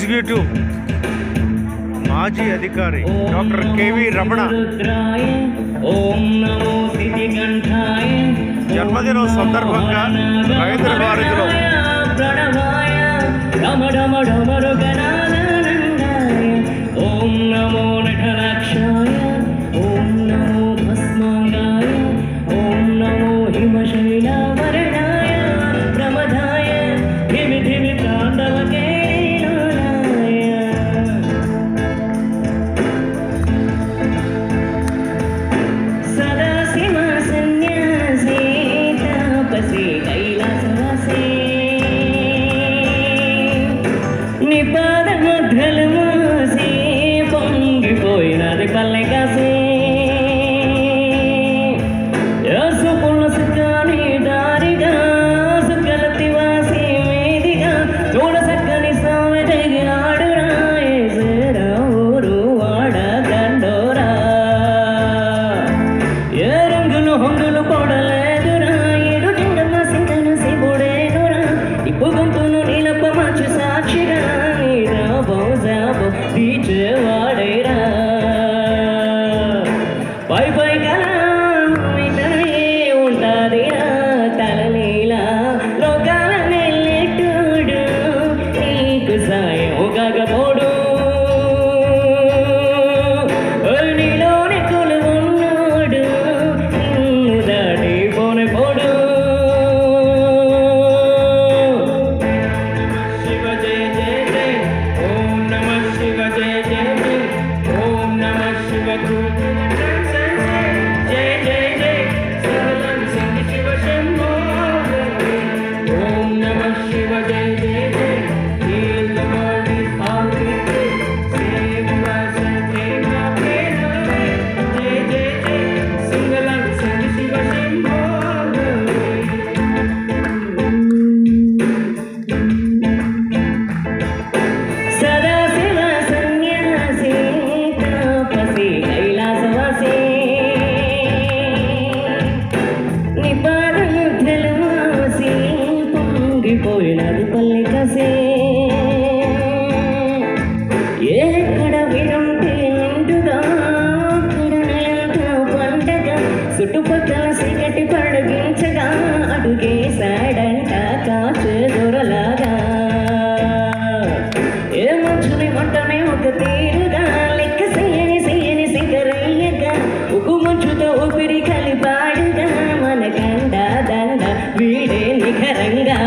Executive మాజీ అధికారి doctor KV Ramana జన్మదినం సందర్భంగా రైతుల వారిదిలో ఓం నమో నటనాక్షాయ ఓం నమో భస్మాంగాయ ఓం నమో హిమశైలావరణాయ ప్రమదాయ ధిమి ధిమి తాండవకే సదాశివ సన్యాసే తాపసే కైలాసవాసే నిపాద మధ్యలు పొంగిపోయినది పల్లె కాసే సుపుణ సుఖాని దారిగా సుఖలతి వాసి మేదిగా చూడ సక్కని స్వామి తెగినాడురా ఏసేరా ఊరు వాడ దండోరా ఏ రంగులు హొంగులు పొడలేదురా ఏడు నిండమ్మ సింగను శివుడేనురా ఇప్పు గొంతును నీలప్ప మంచు సాక్షిగా నీరా బోజాబో తీర్చేవాడేరా పై పైగా ఉంటాదిరా తలనీలా లోకాల నెల్లెట్టుడు నీకు సాయం కాకపోడు నీలోని కొలువున్నాడు నిన్ను దాటి పోడు శివ జయ జయ జయ ఓం నమ శివ జయ జయ జయ ఓం నమ శివ జయ జయ జయ సరళం సింధి శివ శంభో ఓం నమ శివ జయ జయ జయ heal the world is all we do save us and take our pain away జయ జయ జయ సింగళం సింధి శివ శంభో సదాశివ సన్యాసి తాపసి కైలాసవాసి నిపాద ముద్రలు వాసి పొంగిపోయినది పల్లె కసే ఎక్కడ వినుంటే నిండుగా అక్కడ నెలంతా పండగ చుట్టుపక్కల సిగటి పడగించగా అడుగేశాడంట కాచే దొరలాగా ఏ మంచుని మంటనే ఒక తీరుగా లెక్క చేయని సిగరయ్యగా ఉప్పు మంచుతో ఊపిరి కలిపాడుగా మన గండ దండ వీడే నిఖరంగా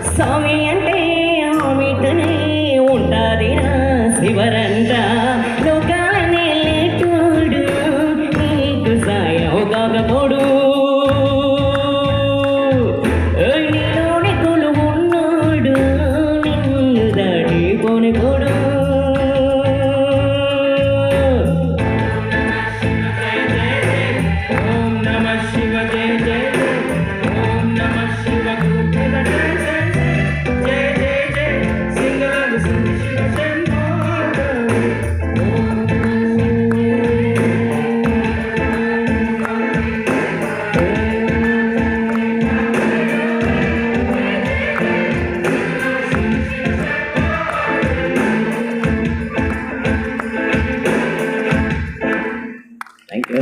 స్వామి అంటే ఆమెతోనే ఉంటాదిరా శివరంట లోకాల నెల్లెట్టుడు నీకు సాయం కాకపోడు నీలోని కొలువున్నాడు నిన్ను దాడి పోడు ఓం నమ శివ జయ జయ ఓం నమ శివ జయ జయ జయ సింగళం సింధి శివ శంభో థ్యాంక్ యూ.